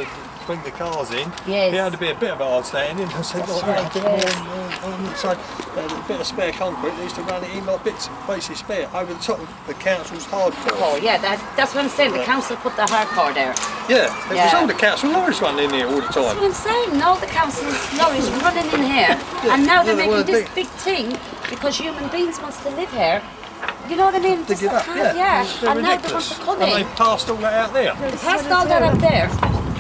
to bring the cars in, Yes. he had to be a bit of a hard standing. I said, like, a bit more, so a bit of spare concrete, they used to run it in like bits, basically spare, over the top of the council's hardcore. Oh yeah, that's what I'm saying. The council put the hardcore there. Yeah, it was all the council lorries running in here all the That's time. what I'm saying. No, the council's lorries running in here, and now they're making this big thing because human beings wants to live here. You know what I mean? To get up, yeah. They're And now they want ridiculous. to come And in. they passed all that out there. They passed all that up there,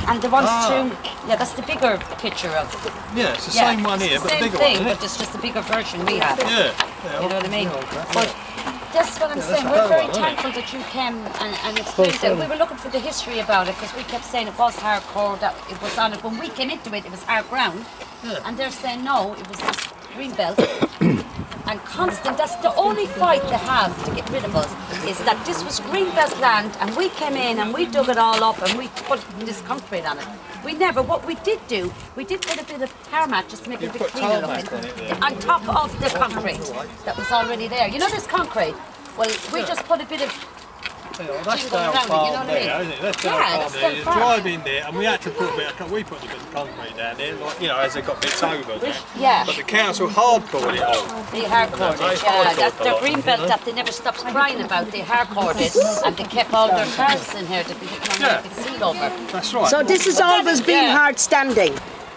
and they want to. Yeah, that's the bigger picture of. Yeah, it's the same one here, but the bigger one, isn't but it? it's just a bigger version we have. Yeah. You know what I mean? okay. But that's what I'm saying. a We're better very one, isn't it? thankful that you came and explained it. We were looking for the history about it because we kept saying it was hardcore, that it was on it. When we came into it, it was hard ground. And they're saying no, it was this green belt. And constant, that's the only fight they have to get rid of us, is that this was green belt land and we came in and we dug it all up and we put this concrete on it. We never, what we did do, we did put a bit of tarmac just to make it a bit cleaner looking. On top of the concrete that was already there. You know this concrete? Well, we just put a bit of That's down down around it, farm you know what I there, mean? isn't it? That's Yeah, down that's farm there. down You farm. drive in there, and we had to put a bit of, we put a bit of concrete down there, like, you know, as they got bits over there. Yeah. But the council hardcored it all. They hardcored They it, yeah. hardcored That's the the lot, green belt that they never stopped crying about. They hardcored it and they kept all their cars in here to be Yeah. sealed over. That's right. So this has always been hard standing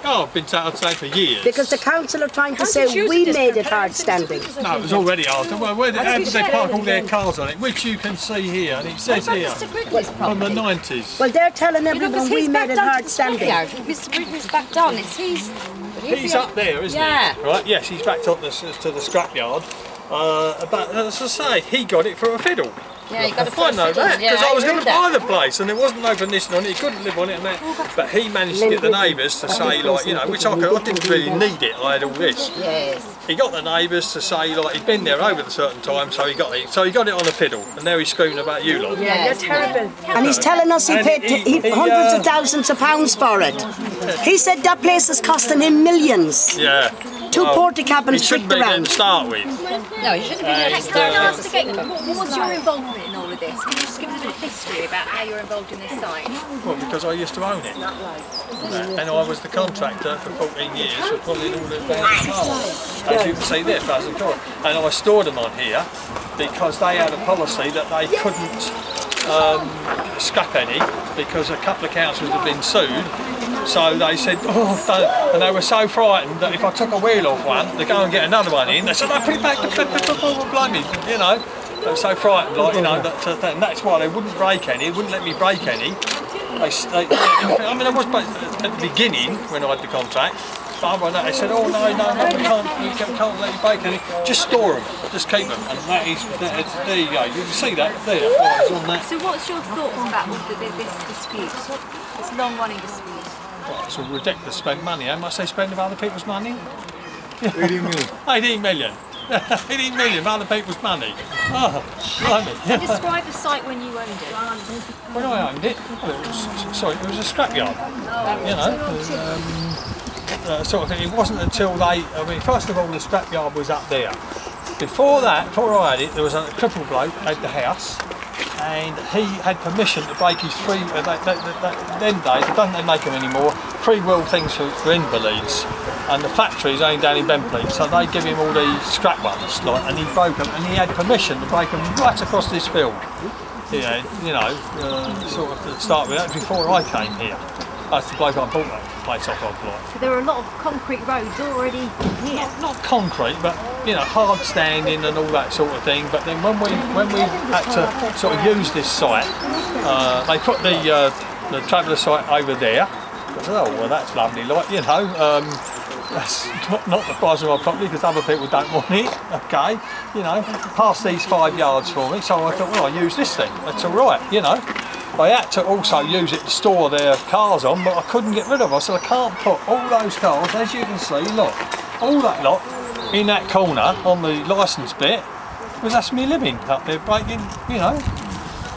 Oh, I've been saying for years. because the council are trying to say we made it hard standing. No, it was already hard. Well, how did they park all their cars on it? Which you can see here, and it says here, Mr. Gridley's from the property. 90s. Well, they're telling You know, everyone because we he's made back it down to hard the standing. scrapyard. Mr. Gridley's back down. It's He's up there, isn't Yeah. he? Right, yes, he's backed up to the scrapyard. But as I say, he got it for a fiddle. Yeah, you got to I know that, because I was going to buy that. the place and there wasn't no permission on it, he couldn't live on it and that. But he managed to get the neighbours to say, like, you know, which I didn't really need it, I had all this. Yes. He got the neighbours to say, like, he'd been there over a certain time, so he got it on a fiddle, and now he's screaming about you lot. Yeah, you're terrible. And he's telling us he And paid hundreds of thousands of pounds for it. He said that place is costing him millions. Yeah. Two porta He cabins shouldn't flicked be there around. to start with. No, you shouldn't be there to start Can I with. ask again, what was your involvement in all of this? Can you just give us a bit of history about how you're involved in this site? Well, because I used to own it. And I was the contractor for 14 years for pulling all the cars. As you can see there, 1,000 cars. And I stored them on here because they had a policy that they couldn't scrap any because a couple of councils had been sued. So they said, oh, don't. And they were so frightened that if I took a wheel off one, they'd go and get another one in. They said, no, put it back, blame me, you know. They were so frightened, like, you know, and that's why they wouldn't break any, wouldn't let me break any. I mean, I was at the beginning when I had the contract, but other than that, they said, oh, no, we can't let you break any. Just store them, just keep them. And there you go, you can see that there. It's on that. So what's your thoughts about this dispute, this long-running dispute? Well, it's all ridiculous to spend money. How much they spend of other people's money? 18 million. 18 million. 18 million of other people's money. Oh, blimey. And describe the site when you owned it. When I owned it, well, it was a scrapyard. You know, sort of thing. It wasn't until first of all, the scrapyard was up there. Before that, before I had it, there was a crippled bloke at the house, and he had permission to break his them days, I don't think they make them anymore, free-wheel things for invalids, and the factory's only down in Benfleet, so they give him all these scrap ones, and he broke them, and he had permission to break them right across this field. Yeah, you know, sort of to start with that before I came here. That's the bloke I bought that place off of. So there were a lot of concrete roads already here. Not concrete, but you know, hard standing and all that sort of thing. But then when we had to sort of use this site, they put the Tavellers site over there. I said, oh well, that's lovely, like, you know. That's not the price of my property because other people don't want it. Okay, you know, pass these 5 yards for me. So I thought, well, I'll use this thing. That's all right, you know. I had to also use it to store their cars on, but I couldn't get rid of them. So I can't put all those cars, as you can see, look, all that lot in that corner on the licence bit, because that's me living up there breaking, you know,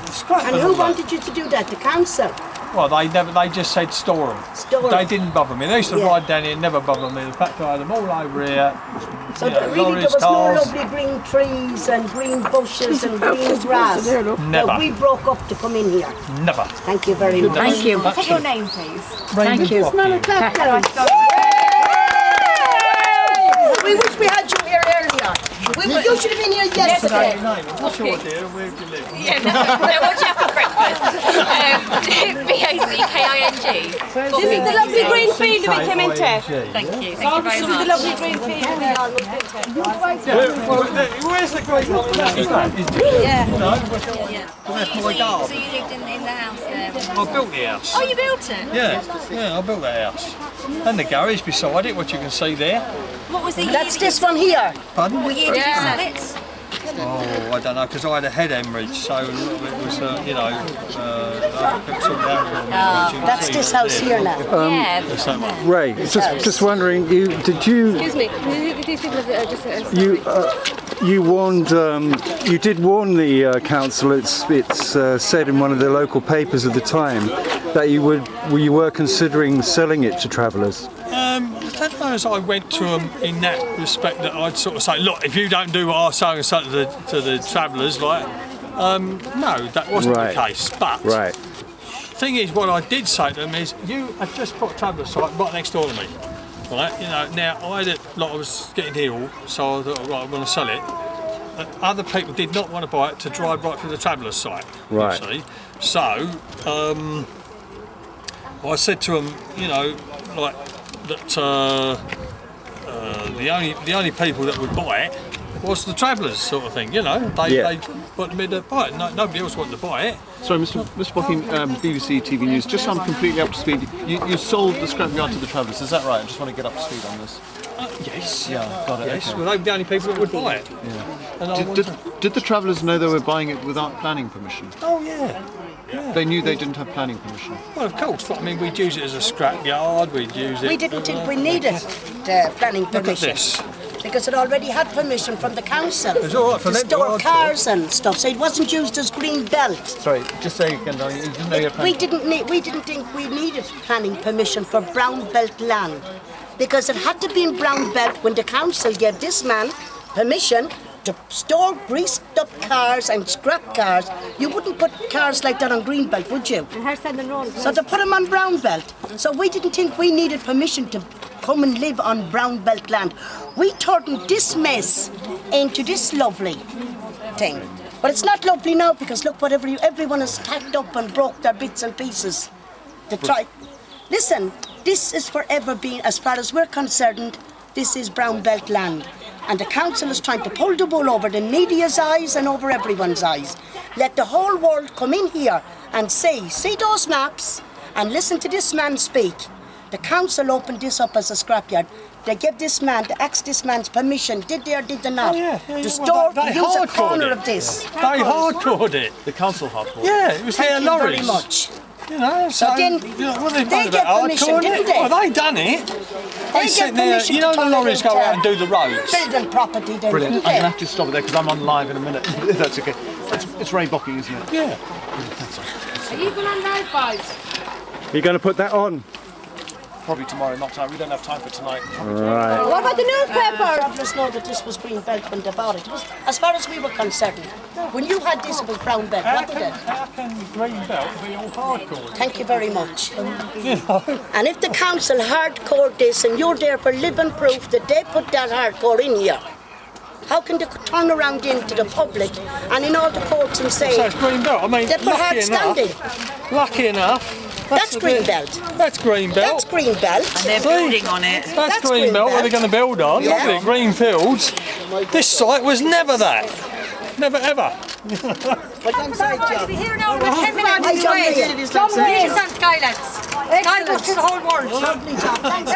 scrap. And who wanted you to do that? The council? Well, they just said store them. Store 'em. They didn't bother me. They used to Yeah. ride down here and never bother me. The fact I had them all over here. So you know, really lorries, there was cars. no lovely green trees and green bushes and green grass. Never. But we broke up to come in here. Never. Thank you very much. Thank you. What's your name, please? Thank you. We wish we had you here earlier. You should have been here yesterday. What's your dear? Where do you live? Yeah, no, what do you have for breakfast? Backing. This is the lovely green field we came into. Thank you. Thank you very This is the much. lovely green field. Where's the great one? Is that? Yeah. No? So you lived in the house there? I built the house. Oh, you built it? Yeah, I built that house. And the garage beside it, what you can see there. What was the year? That's this one here. Pardon? What year did you sell it? Oh, I don't know, because I had a head hemorrhage, so it was, you know, I took some down for me, which you can That's see this right house there. here now. Yeah. There's that one. Ray, just wondering, Excuse me, these people are just... you warned, you did warn the council. It's said in one of the local papers at the time that you were considering selling it to travellers. I don't know as I went to them in that respect that I'd sort of say, look, if you don't do what I say and say to the travellers, like, no, that wasn't Right. the case. But Right. thing is, what I did say to them is, you have just put a traveller site right next door to me, right? You know, now I was getting ill, so I thought, right, I'm going to sell it. Other people did not want to buy it to drive right through the traveller's site. Right. You see, so I said to them, you know, like that the only people that would buy it was the travellers, sort of thing. You know, they wanted me to buy it. No, nobody else wanted to buy it. Sorry, Mr. Bocking, BBC TV News. Just so I'm completely up to speed, you sold the scrapyard to the Travellers. Is that right? I just want to get up to speed on this. Yes. Yeah, got it. Yes. Okay. Well, they were the only people that would buy it. Yeah. And I wanted Did the Travellers know they were buying it without planning permission? Oh yeah. They knew they didn't have planning permission. Well, of course. I mean, we'd use it as a scrap yard. We'd use it. We didn't think we needed planning Look at permission. this. Because it already had permission from the council It's all right for to them to store hard cars and stuff, so it wasn't used as green belt. Sorry, just say again, darling, you didn't know you had We planning didn't think we needed planning permission for brown belt land, because it had to be in brown belt when the council gave this man permission to store greased up cars and scrap cars. You wouldn't put cars like that on green belt, would you? So to put them on brown belt. So we didn't think we needed permission to come and live on brown belt land. We turned this mess into this lovely thing. But it's not lovely now because look what everyone has packed up and broke their bits and pieces to try. Listen, this is forever being, as far as we're concerned, this is brown belt land. And the council is trying to pull the wool over the media's eyes and over everyone's eyes. Let the whole world come in here and say, see those maps and listen to this man speak. The council opened this up as a scrapyard. They gave this man, they asked this man's permission, did they or did they not? To store, they use a hardcored corner it. of this. They hardcored it. The council hardcore. Yeah, it was Thank their you lorries. very much. You know, so then you know, what are they they get permission, hardcore didn't it? they? Well, they done it. They get sit there. permission You know, to the turn lorries it go into out and do the roads. Building property, then, Brilliant. didn't I'm going to they? have to stop it there because I'm on live in a minute. That's okay. It's Ray Bocking, isn't it? Yeah. Are you going on live, guys? You're going to put that on? Probably tomorrow, not tonight. We don't have time for tonight. Right. What about the newspaper? Travellers know that this was green belt when they bought it. It was, as far as we were concerned, when you had this, it was brown belt, wasn't it? How can green belt be all hardcore? Thank you very much. You know. And if the council hardcore this and you're there for living proof that they put that hardcore in here, how can they turn around into the public and in all the courts and say So it's green belt. I mean, they put hard standing? lucky enough. That's the green bit. belt. That's green belt. That's green belt. They're building on it. That's green belt. What they're going to build on. Yeah. Look at it, green fields. This site was never that. Never ever. We'll be here now in about 10 minutes. Hi, John Lee. St. Skylands. Sky goes through the whole world. Lovely job. Thanks.